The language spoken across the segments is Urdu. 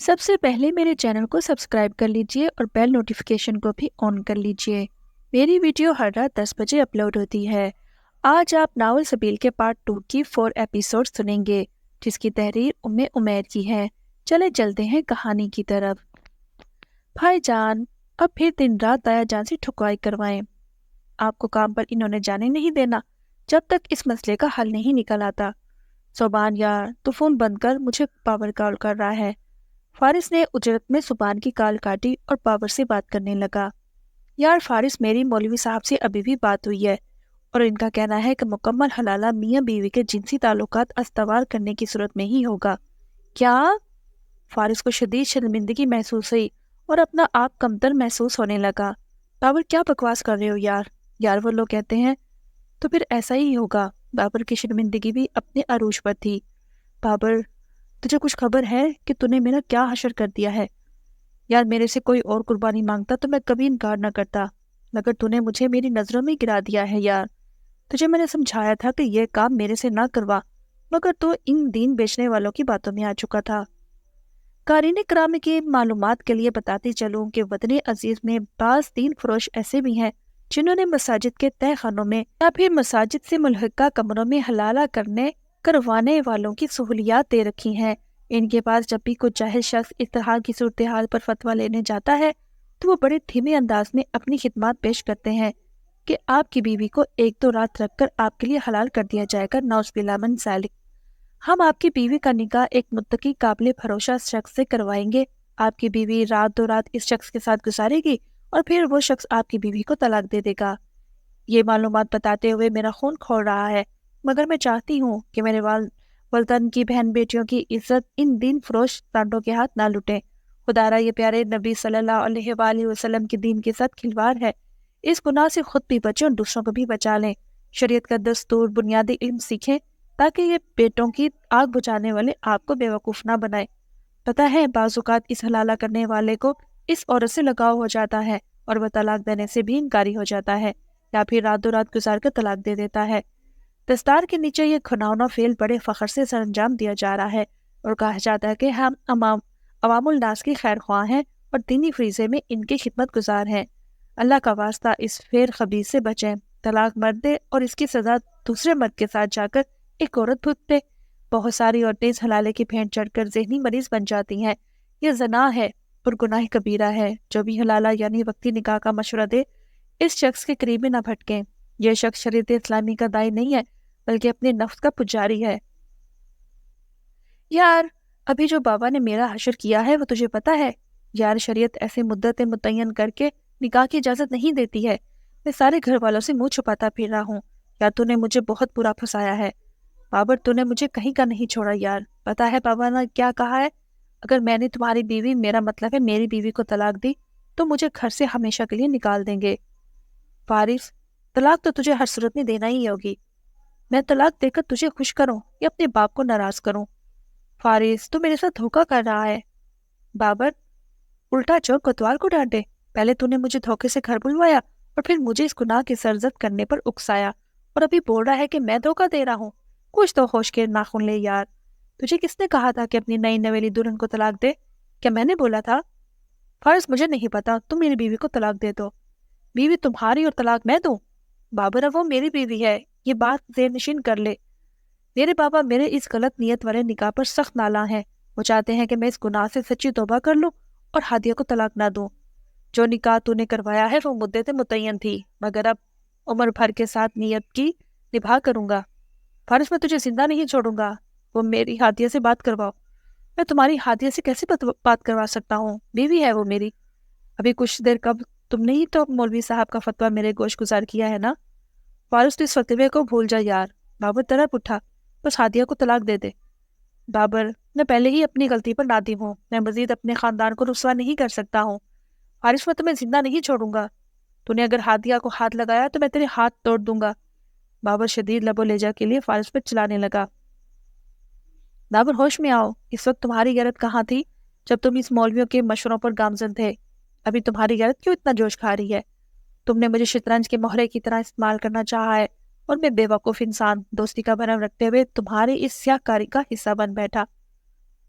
سب سے پہلے میرے چینل کو سبسکرائب کر لیجئے اور بیل نوٹیفیکیشن کو بھی آن کر لیجئے۔ میری ویڈیو ہر رات 10 بجے اپلوڈ ہوتی ہے۔ آج آپ ناول سبیل کے پارٹ 2 کی 4 ایپیسوڈ سنیں گے، جس کی تحریر عمیر کی ہے۔ چلے چلتے ہیں کہانی کی طرف۔ بھائی جان، اب پھر دن رات دایا جان سے ٹھکائی کروائیں۔ آپ کو کام پر انہوں نے جانے نہیں دینا جب تک اس مسئلے کا حل نہیں نکل آتا۔ صوبان یار، تو فون بند کر، مجھے پاور کال کر رہا ہے۔ فارس نے اجرت میں صوبان کی کال کاٹی اور پاور سے بات کرنے لگا۔ یار فارس، میری مولوی صاحب سے ابھی بھی بات ہوئی ہے اور ان کا کہنا ہے کہ مکمل حلالہ میاں بیوی کے جنسی تعلقات استوار کرنے کی صورت میں ہی ہوگا۔ کیا؟ فارس کو شدید شرمندگی محسوس ہوئی اور اپنا آپ کمتر محسوس ہونے لگا۔ بابر، کیا بکواس کر رہے ہو یار وہ لوگ کہتے ہیں تو پھر ایسا ہی ہوگا۔ بابر کی شرمندگی بھی اپنے عروج پر تھی۔ بابر، تجھے کچھ خبر ہے کہ تو نے میرا کیا حشر کر دیا ہے؟ یار میرے سے کوئی اور قربانی مانگتا تو میں کبھی انکار نہ کرتا، مگر تو نے مجھے میری نظروں میں گرا دیا ہے یار۔ تجھے میں نے سمجھایا تھا کہ یہ کام میرے سے نہ کروا، مگر تو ان دین بیچنے والوں کی باتوں میں آ چکا تھا۔ قارئین کرام کی معلومات کے لیے بتاتی چلوں کہ وطن عزیز میں بعض دین فروش ایسے بھی ہیں جنہوں نے مساجد کے تہہ خانوں میں یا پھر مساجد سے ملحقہ کمروں میں حلالہ کروانے والوں کی سہولیات دے رکھی ہیں۔ ان کے پاس جب بھی کوئی جاہل شخص اس طرح کی صورتحال پر فتویٰ لینے جاتا ہے تو وہ بڑے دھیمے انداز میں اپنی خدمات پیش کرتے ہیں کہ آپ کی بیوی کو 1-2 رات رکھ کر آپ کے لیے حلال کر دیا جائے گا، نعوذ باللہ من ذالک۔ ہم آپ کی بیوی کا نکاح ایک متقی قابل بھروسہ شخص سے کروائیں گے۔ آپ کی بیوی رات 2 رات اس شخص کے ساتھ گزارے گی اور پھر وہ شخص آپ کی بیوی کو طلاق دے دے گا۔ یہ معلومات بتاتے ہوئے میرا خون کھول رہا ہے، مگر میں چاہتی ہوں کہ میرے والدین کی بہن بیٹیوں کی عزت ان دین فروش سانڈوں کے ہاتھ نہ لٹیں۔ خدارا، یہ پیارے نبی صلی اللہ علیہ وآلہ وسلم کے دین کے ساتھ کھلواڑ ہے۔ اس گناہ سے خود بھی بچیں اور دوسروں کو بھی بچا لیں۔ شریعت کا دستور، بنیادی علم سیکھیں تاکہ یہ بیٹوں کی آگ بجھانے والے آپ کو بیوقوف نہ بنائے۔ پتہ ہے بعض اوقات اس حلالہ کرنے والے کو اس عورت سے لگاؤ ہو جاتا ہے اور وہ طلاق دینے سے بھی انکاری ہو جاتا ہے یا پھر رات 2 رات گزار کر طلاق دے دیتا ہے۔ دستار کے نیچے یہ گھناؤنا فعل بڑے فخر سے سر انجام دیا جا رہا ہے اور کہا جاتا ہے کہ ہم عوام الناس کی خیر خواہ ہیں اور دینی فریضے میں ان کی خدمت گزار ہیں۔ اللہ کا واسطہ اس فعل خبیث سے بچیں۔ طلاق مرد دے اور اس کی سزا دوسرے مرد کے ساتھ جا کر ایک عورت بھگت دے۔ بہت ساری عورتیں اس حلالے کی بھینٹ چڑھ کر ذہنی مریض بن جاتی ہیں۔ یہ زنا ہے اور گناہ کبیرہ ہے۔ جو بھی حلالہ یعنی وقتی نکاح کا مشورہ دے، اس شخص کے قریب نہ بھٹکیں۔ یہ شخص شریعت اسلامی کا داعی نہیں ہے بلکہ اپنے نفس کا پجاری ہے۔ یار، ابھی جو بابا نے میرا حشر کیا ہے وہ تجھے پتا ہے؟ یار شریعت ایسے مدتیں متعین کر کے نکاح کی اجازت نہیں دیتی ہے۔ میں سارے گھر والوں سے منہ چھپاتا پھر رہا ہوں۔ یار تو نے مجھے بہت برا پھنسایا ہے۔ بابر، تو نے مجھے کہیں کا نہیں چھوڑا یار۔ پتا ہے بابا نے کیا کہا ہے؟ اگر میں نے تمہاری بیوی، میرا مطلب ہے میری بیوی کو طلاق دی تو مجھے گھر سے ہمیشہ کے لیے نکال دیں گے۔ فارس، طلاق تو تجھے ہر صورت میں دینا ہی ہوگی۔ میں طلاق دے کر تجھے خوش کروں یا اپنے باپ کو ناراض کروں؟ فارس، تو میرے ساتھ دھوکہ کر رہا ہے۔ بابر، الٹا چور کوتوال کو ڈانٹے۔ پہلے تو نے مجھے دھوکے سے گھر بلوایا اور پھر مجھے اس گناہ کی سرزد کرنے پر اکسایا اور ابھی بول رہا ہے کہ میں دھوکہ دے رہا ہوں۔ کچھ تو ہوش کے ناخن لے یار۔ تجھے کس نے کہا تھا کہ اپنی نئی نویلی دلہن کو طلاق دے؟ کیا میں نے بولا تھا؟ فارس، مجھے نہیں پتا، تم میری بیوی کو طلاق دے دو۔ بیوی تمہاری اور طلاق میں دوں؟ بابر، اب وہ میری بیوی ہے، یہ بات ذہن نشین کر لے۔ میرے بابا میرے اس غلط نیت والے نکاح پر سخت نالاں ہیں۔ وہ چاہتے ہیں کہ میں اس گناہ سے سچی توبہ کر لوں اور ہادیہ کو طلاق نہ دوں۔ جو نکاح تو نے کروایا ہے وہ مدت متعین تھی، مگر اب عمر بھر کے ساتھ نیت کی نبھا کروں گا۔ فارس، میں تجھے زندہ نہیں چھوڑوں گا۔ وہ میری ہادیہ سے بات کرواؤ۔ میں تمہاری ہادیہ سے کیسے بات کروا سکتا ہوں؟ بیوی ہے وہ میری۔ ابھی کچھ دیر قبل تم نے ہی تو مولوی صاحب کا فتویٰ میرے گوش گزار کیا ہے نا؟ فارس، تو اس فتوے کو بھول جا یار۔ بابر طرف اٹھا، بس ہادیہ کو طلاق دے دے۔ بابر، میں پہلے ہی اپنی غلطی پر نادم ہوں، میں مزید اپنے خاندان کو رسوا نہیں کر سکتا ہوں۔ فارس، میں تمہیں زندہ نہیں چھوڑوں گا۔ تو نے اگر ہادیہ کو ہاتھ لگایا تو میں تیرے ہاتھ توڑ دوں گا۔ بابر شدید لب و لہجہ کے لیے فارس پر چلانے لگا۔ بابر، ہوش میں آؤ، اس وقت تمہاری غیرت کہاں تھی جب تم اس مولویوں کے مشوروں پر گامزن تھے؟ ابھی تمہاری غیرت کیوں اتنا جوش کھا رہی ہے؟ تم نے مجھے شطرنج کے مہرے کی طرح استعمال کرنا چاہا ہے اور میں بے وقوف انسان دوستی کا بھرم رکھتے ہوئے تمہاری اس سیاہ کاری کا حصہ بن بیٹھا۔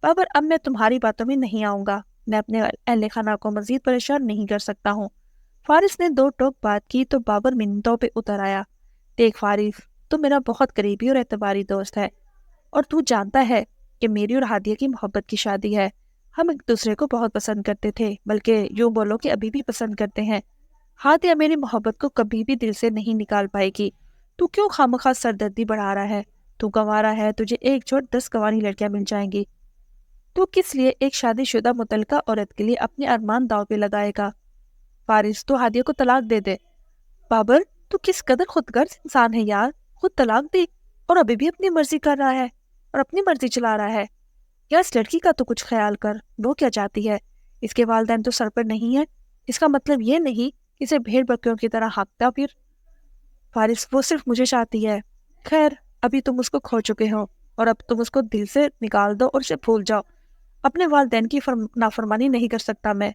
بابر اب میں تمہاری باتوں میں نہیں آؤں گا، میں اپنے اہل خانہ کو مزید پریشان نہیں کر سکتا ہوں۔ فارس نے دو ٹوک بات کی تو بابر منتوں پہ اتر آیا۔ دیکھ فارس، تو میرا بہت قریبی اور اعتباری دوست ہے، اور تو جانتا ہے کہ میری اور ہادیہ کی محبت کی شادی ہے۔ ہم ایک دوسرے کو بہت پسند کرتے تھے، بلکہ یوں بولو کہ ابھی بھی پسند کرتے ہیں۔ ہادیہ میری محبت کو کبھی بھی دل سے نہیں نکال پائے گی۔ تو کیوں خامخواہ سردردی بڑھا رہا ہے؟ تو گنوارا ہے، تجھے ایک چھوڑ 10 گنواری لڑکیاں مل جائیں گی۔ تو کس لیے ایک شادی شدہ متعلقہ عورت کے لیے اپنے ارمان داؤ پہ لگائے گا؟ فارس، تو ہادیہ کو طلاق دے دے۔ بابر، تو کس قدر خود غرض انسان ہے یار، خود طلاق دی اور ابھی بھی اپنی مرضی کر رہا ہے اور اپنی مرضی چلا رہا ہے۔ یا اس لڑکی کا تو کچھ خیال کر، وہ کیا چاہتی ہے؟ اس کے والدین تو سر پر نہیں ہے، اس کا مطلب یہ نہیں کہ اسے بھیڑ بکریوں کی طرح ہانکتا پھر۔ فارس، وہ صرف مجھے چاہتی ہے۔ خیر، ابھی تم اس کو کھو چکے ہو اور اب تم اس کو دل سے نکال دو اور اسے بھول جاؤ۔ اپنے والدین کی نافرمانی نہیں کر سکتا میں۔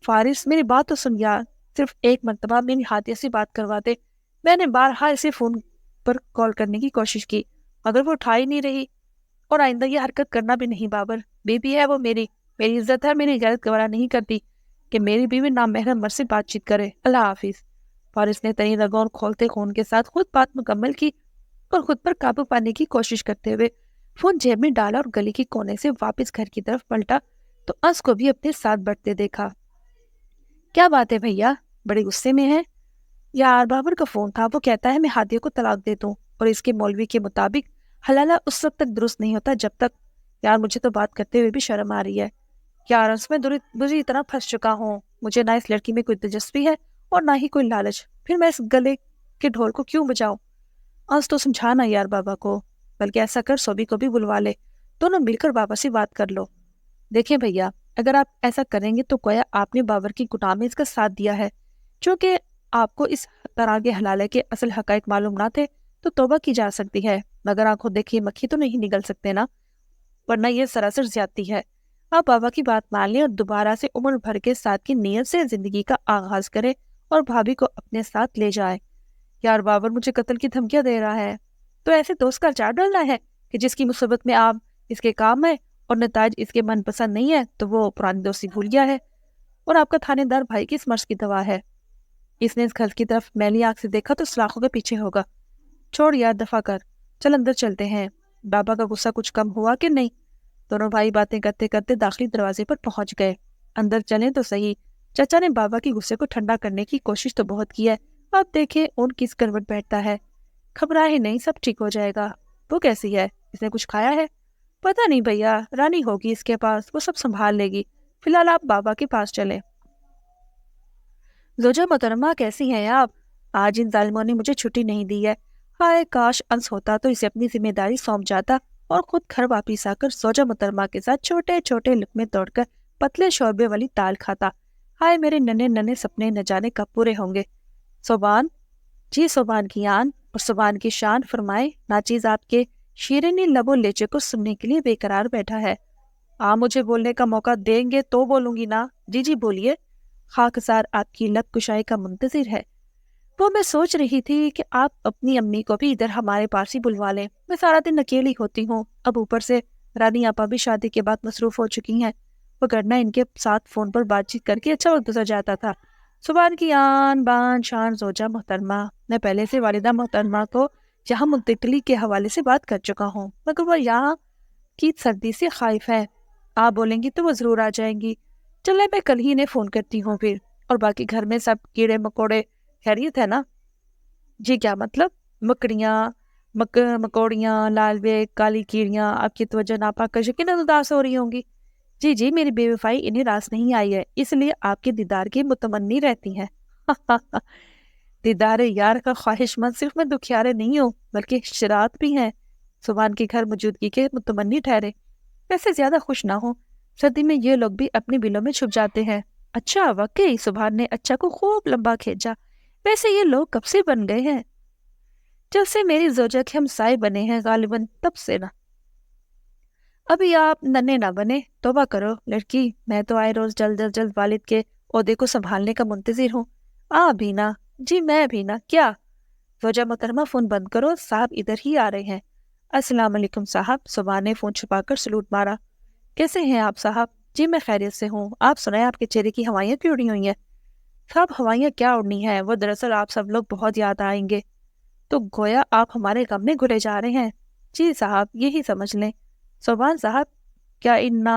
فارس، میری بات تو سن یار، صرف ایک مرتبہ میری ہادیہ سے بات کروا دے۔ میں نے بارہا اسے فون پر کال کرنے کی کوشش کی مگر وہ اٹھا ہی نہیں رہی، اور آئندہ یہ حرکت کرنا بھی نہیں بابر۔ بیوی ہے وہ میری عزت ہے، میری غیرت گوارا نہیں کرتی کہ میری بیوی نامحرم مرد سے بات چیت کرے۔ اللہ حافظ۔ فارس نے تنی رگوں اور کھولتے خون کے ساتھ خود بات مکمل کی اور خود پر قابو پانے کی کوشش کرتے ہوئے فون جیب میں ڈالا اور گلی کے کونے سے واپس گھر کی طرف پلٹا تو انس کو بھی اپنے ساتھ بڑھتے دیکھا۔ کیا بات ہے بھیا، بڑے غصے میں ہے؟ یار بابر کا فون تھا، وہ کہتا ہے میں ہادیہ کو طلاق دے دوں، اور اس کے مولوی کے مطابق حلالہ اس وقت تک درست نہیں ہوتا جب تک۔ یار مجھے تو بات کرتے ہوئے بھی شرم آ رہی ہے یار، اس میں بری طرح پھنس چکا ہوں۔ مجھے نہ اس لڑکی میں کوئی دلچسپی ہے اور نہ ہی کوئی لالچ، پھر میں اس گلے کے ڈھول کو کیوں بجاؤں؟ آج تو سمجھانا یار بابا کو، بلکہ ایسا کر سوبی کو بھی بلوا لے، دونوں مل کر بابا سے بات کر لو۔ دیکھیں بھیا، اگر آپ ایسا کریں گے تو گویا آپ نے بابر کی گناہ میں اس کا ساتھ دیا ہے۔ چونکہ آپ کو اس طرح کے حلالے کے اصل حقائق معلوم نہ تھے تو توبہ کی جا سکتی ہے، مگر آنکھوں دیکھی مکھی تو نہیں نگل سکتے نا، ورنہ یہ سراسر زیادتی ہے۔ آپ بابا کی بات مان لیں اور دوبارہ سے عمر بھر کے ساتھ کی نیت سے زندگی کا آغاز کریں اور بھابھی کو اپنے ساتھ لے جائیں۔ یار بابر مجھے قتل کی دھمکیاں دے رہا ہے، تو ایسے دوست کا چار ڈالنا ہے کہ جس کی مصیبت میں آپ اس کے کام ہے اور نتائج اس کے من پسند نہیں ہے تو وہ پرانی دوستی بھول گیا ہے، اور آپ کا تھانے دار بھائی کس مرض کی دوا ہے؟ اس نے اس گھر کی طرف میلی آنکھ سے دیکھا تو سلاخوں کے پیچھے ہوگا۔ چھوڑ یار، دفع کر، چل اندر چلتے ہیں۔ بابا کا غصہ کچھ کم ہوا کہ نہیں؟ دونوں بھائی باتیں کرتے کرتے داخلی دروازے پر پہنچ گئے۔ اندر چلیں تو صحیح، چچا نے بابا کی غصے کو ٹھنڈا کرنے کی کوشش تو بہت کی ہے، آپ دیکھیں اون کس کروٹ بیٹھتا ہے۔ گھبراہ ہی نہیں، سب ٹھیک ہو جائے گا۔ وہ کیسی ہے؟ اس نے کچھ کھایا ہے؟ پتہ نہیں بھیا، رانی ہوگی اس کے پاس، وہ سب سنبھال لے گی۔ فی الحال آپ بابا کے پاس چلیں۔ زوجہ محترمہ کیسی ہیں آپ؟ آج ان ظالموں نے مجھے چھٹی نہیں دی ہے۔ ہائے کاش انس ہوتا تو اسے اپنی ذمہ داری سونپ جاتا اور خود گھر واپس آ کر زوجہ محترمہ کے ساتھ چھوٹے چھوٹے لقمے توڑ کر پتلے شوربے والی دال کھاتا۔ ہائے میرے ننے ننے سپنے نہ جانے کب پورے ہوں گے۔ صوبان، جی صوبان کی آن اور صوبان کی شان، فرمائے۔ ناچیز آپ کے شیرینی لب و لیچے کو سننے کے لیے بے قرار بیٹھا ہے۔ مجھے بولنے کا موقع دیں گے تو بولوں گی نا۔ جی جی بولیے، خاکسار آپ کی لب کشائی کا منتظر ہے۔ وہ میں سوچ رہی تھی کہ آپ اپنی امی کو بھی ادھر ہمارے پاس ہی بلوا لیں، میں سارا دن اکیلی ہوتی ہوں، اب اوپر سے رانی آپا بھی شادی کے بعد مصروف ہو چکی ہیں، وگرنہ ان کے ساتھ فون پر بات چیت کر کے اچھا وقت گزر جاتا تھا۔ صبح کی آن بان شان زوجہ محترمہ، میں پہلے سے والدہ محترمہ کو یہاں منتقلی کے حوالے سے بات کر چکا ہوں، مگر وہ یہاں کی سردی سے خائف ہے۔ آپ بولیں گی تو وہ ضرور آ جائیں گی۔ چلے میں کل ہی انہیں فون کرتی ہوں پھر۔ اور باقی گھر میں سب کیڑے مکوڑے خیریت ہے نا؟ جی کیا مطلب؟ مکڑیاں مکوڑیاں، لال بیگ، کالی کیڑیاں، آپ کی توجہ ناپا کر یقیناً اداس ہو رہی ہوں گی۔ جی جی، میری بے وفائی انہیں راس نہیں آئی ہے، اس لیے آپ کے دیدار کی متمنی رہتی ہیں۔ دیدار یار کا خواہش مند صرف میں دکھیارے نہیں ہوں بلکہ شرات بھی ہیں، صبح کی گھر موجودگی کے متمنی ٹھہرے۔ ویسے زیادہ خوش نہ ہوں، سردی میں یہ لوگ بھی اپنے بلوں میں چھپ جاتے ہیں۔ اچھا، واقعی سبحان نے اچھا کو خوب لمبا کھینچا۔ ویسے یہ لوگ کب سے بن گئے ہیں؟ جب سے میری زوجہ کے ہم سائے بنے ہیں غالباً، تب سے نا۔ ابھی آپ ننے نہ بنے، توبہ کرو لڑکی، میں تو آئے روز جلد از جلد والد کے عہدے کو سنبھالنے کا منتظر ہوں۔ بھی نا، جی میں بھی نا، کیا؟ زوجہ محترمہ فون بند کرو، صاحب ادھر ہی آ رہے ہیں۔ السلام علیکم صاحب، صبح نے فون چھپا کر سلوٹ مارا۔ کیسے ہیں آپ صاحب؟ جی میں خیریت سے ہوں، آپ سنائیں آپ کے چہرے کی ہوائیاں کیوں اڑی ہوئی ہیں؟ صاحب ہوائیاں کیا اڑنی ہیں، وہ دراصل آپ سب لوگ بہت یاد آئیں گے، تو گویا آپ ہمارے غم میں گھرے جا رہے ہیں۔ جی صاحب یہی سمجھ لیں۔ سبحان صاحب، کیا ان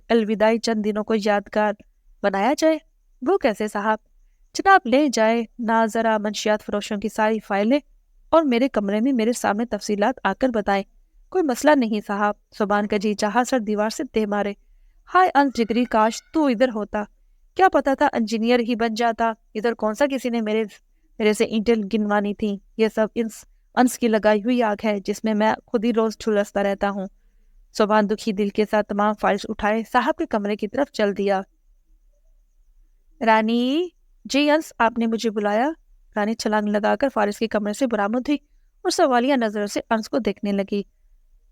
الوداعی چند دنوں کو یادگار بنایا جائے؟ وہ کیسے صاحب؟ جناب لے جائے نہ ذرا منشیات فروشوں کی ساری فائلیں اور میرے کمرے میں میرے سامنے تفصیلات آ کر بتائیں۔ کوئی مسئلہ نہیں صاحب۔ سبحان کا جی چاہا سر دیوار سے دے مارے۔ ہائے انس جگری، کاش تو ادھر ہوتا، کیا پتا تھا انجینئر ہی بن جاتا۔ ادھر کون سا کسی نے میرے سے اینٹیں گنوانی تھی، یہ سب انس کی لگائی ہوئی آگ ہے جس میں خود ہی روز جھلستا رہتا ہوں۔ سبحان دکھی دل کے ساتھ تمام فائلز اٹھائے صاحب کے کمرے کی طرف چل دیا۔ رانی، جی انس آپ نے مجھے بلایا؟ رانی چھلانگ لگا کر فارس کے کمرے سے برآمد ہوئی اور سوالیہ نظر سے انس کو دیکھنے لگی۔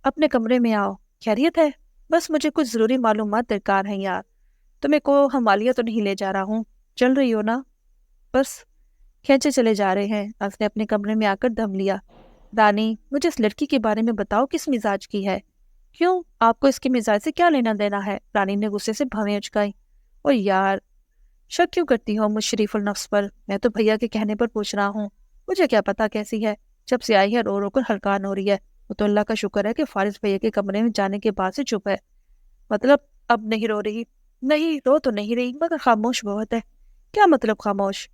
اپنے کمرے میں آؤ، خیریت ہے؟ بس مجھے کچھ ضروری معلومات درکار ہیں یار۔ تمہیں کو حوالیہ تو نہیں لے جا رہا ہوں؟ چل رہی ہو نا؟ بس کھینچے چلے جا رہے ہیں۔ انس نے اپنے کمرے میں آ کر دم لیا۔ رانی مجھے اس لڑکی کے بارے میں بتاؤ، کس مزاج کی ہے؟ کیوں، آپ کو اس کے مزاج سے کیا لینا دینا ہے؟ رانی نے غصے سے بھویں اچکائی۔ او یار، شک کیوں کرتی ہو مجھ شریف النفس پر؟ میں تو بھیا کے کہنے پر پوچھ رہا ہوں، مجھے کیا پتا کیسی ہے، جب سے آئی ہے رو رو کر ہلکان ہو رہی ہے۔ وہ تو اللہ کا شکر ہے کہ فارس بھیا کے کمرے میں جانے کے بعد سے چپ ہے۔ مطلب اب نہیں رو رہی؟ نہیں رو تو نہیں رہی، مگر خاموش بہت ہے۔ کیا مطلب خاموش؟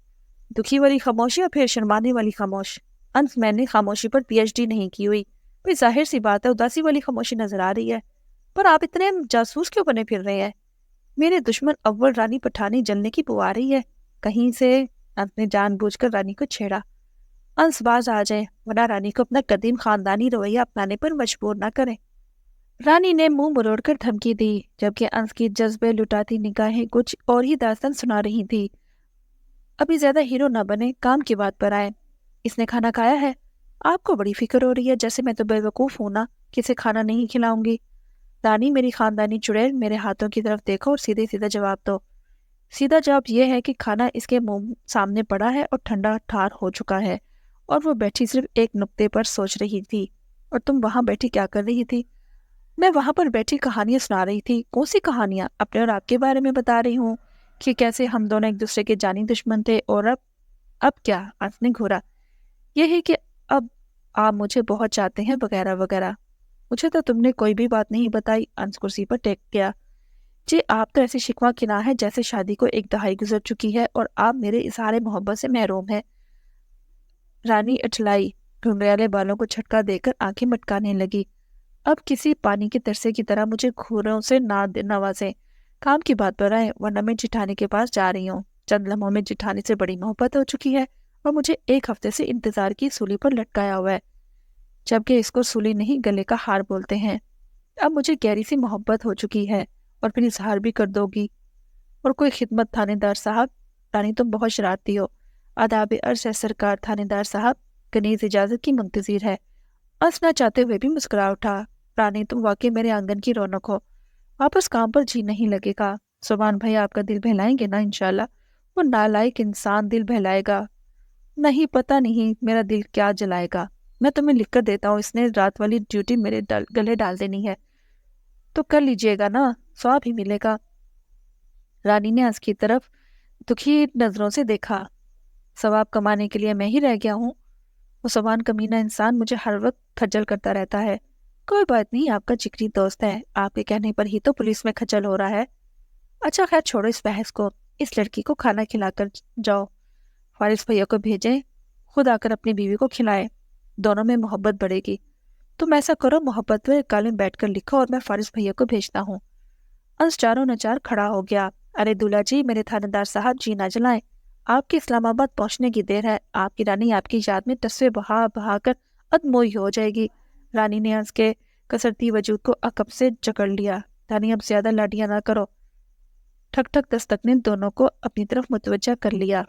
دکھی والی خاموشی یا پھر شرمانے والی خاموش؟ انس میں نے خاموشی پر پی ایچ ڈی نہیں کی ہوئی، کوئی ظاہر سی بات ہے اداسی والی خاموشی نظر آ رہی ہے۔ پر آپ اتنے جاسوس کیوں بنے پھر رہے ہیں؟ میرے دشمن اول رانی پٹھانی جلنے کی بو آ رہی ہے کہیں سے۔ انس نے جان بوجھ کر رانی کو چھیڑا۔ انس باز آ جائے ورنہ رانی کو اپنا قدیم خاندانی رویہ اپنانے پر مجبور نہ کریں۔ رانی نے منہ مروڑ کر دھمکی دی، جبکہ انس کی جذبے لٹاتی نگاہیں کچھ اور ہی داستان سنا رہی تھی۔ ابھی زیادہ ہیرو نہ بنے، کام کی بات پر آئے۔ اس نے کھانا کھایا ہے؟ آپ کو بڑی فکر ہو رہی ہے، جیسے میں تو بے وقوف ہوں نا، کسے کھانا نہیں کھلاؤں گی۔ رانی میری خاندانی چڑیل، میرے ہاتھوں کی طرف دیکھو اور سیدھے سیدھا جواب دو۔ سیدھا جواب یہ ہے کہ کھانا اس کے منہ سامنے پڑا ہے اور ٹھنڈا ٹھار ہو چکا ہے، اور وہ بیٹھی صرف ایک نقطے پر سوچ رہی تھی۔ اور تم وہاں بیٹھی کیا کر رہی تھی؟ میں وہاں پر بیٹھی کہانیاں سنا رہی تھی۔ کون سی کہانیاں؟ اپنے اور آپ کے بارے میں بتا رہی ہوں کہ کیسے ہم دونوں ایک دوسرے کے جانی دشمن تھے، اور اب کیا؟ انس نے گھورا۔ یہ ہے کہ اب آپ مجھے بہت چاہتے ہیں وغیرہ وغیرہ۔ مجھے تو تم نے کوئی بھی بات نہیں بتائی۔ انس کرسی پر ٹیک گیا۔ جی آپ تو ایسی شکوہ کناہ ہے جیسے شادی کو ایک دہائی گزر چکی ہے اور آپ میرے اظہار محبت سے محروم ہیں۔ رانی اٹھلائی، گھنگریالے بالوں کو جھٹکا دے کر آنکھیں مٹکانے لگی۔ اب کسی پانی کے ترسے کی طرح مجھے گھوروں سے نہ نوازیں۔ کام کی بات پر آئے ورنہ میں جٹھانی کے پاس جا رہی ہوں۔ چند لمحوں میں جٹھانی سے بڑی محبت ہو چکی ہے اور مجھے ایک ہفتے سے انتظار کی سولی پر لٹکایا ہوا ہے، جبکہ اس کو سولی نہیں گلے کا ہار بولتے ہیں۔ اب مجھے گہری سی محبت ہو چکی ہے اور پھر اظہار بھی کر دو گی۔ اور کوئی خدمت تھانے دار صاحب؟ رانی تم بہت شرارتی ہو۔ آداب عرض ہے سرکار تھانے دار صاحب، کنیز اجازت کی منتظر ہے۔ انس نہ چاہتے ہوئے بھی مسکرا اٹھا۔ رانی تم واقعی میرے آنگن کی رونق ہو، واپس کام پر جی نہیں لگے گا۔ سبحان بھائی آپ کا دل بہلائیں گے نا انشاءاللہ؟ وہ نالائق انسان دل بہلائے گا نہیں، پتہ نہیں میرا دل کیا جلائے گا۔ میں تمہیں لکھ کر دیتا ہوں، اس نے رات والی ڈیوٹی میرے گلے ڈال دینی ہے تو کر لیجئے گا نا، ثواب ہی ملے گا۔ رانی نے انس کی طرف دکھی نظروں سے دیکھا۔ ثواب کمانے کے لیے میں ہی رہ گیا ہوں؟ وہ سبحان کمینہ انسان مجھے ہر وقت کھجل کرتا رہتا ہے۔ کوئی بات نہیں، آپ کا جگری دوست ہے، آپ کے کہنے پر ہی تو پولیس میں کھجل ہو رہا ہے۔ اچھا خیر چھوڑو اس بحث کو، اس لڑکی کو کھانا کھلا کر جاؤ، فارس بھیا کو بھیجیں، خود آ کر اپنی بیوی کو کھلائے، دونوں میں محبت بڑھے گی۔ تم ایسا کرو، محبت پر کالم بیٹھ کر لکھو اور میں فارس بھیا کو بھیجتا ہوں۔ انس چاروں نچار کھڑا ہو گیا۔ ارے دولہا جی، میرے تھانے دار صاحب جی نہ جلائیں، آپ کی اسلام آباد پہنچنے کی دیر ہے، آپ کی رانی آپ کی یاد میں تصویر بہا بہا کر ادموئی ہو جائے گی۔ رانی نے انس کے کسرتی وجود کو عقب سے جکڑ لیا۔ رانی اب زیادہ لاڈیاں نہ کرو۔ ٹھک ٹھک دستک نے دونوں کو اپنی طرف متوجہ کر لیا۔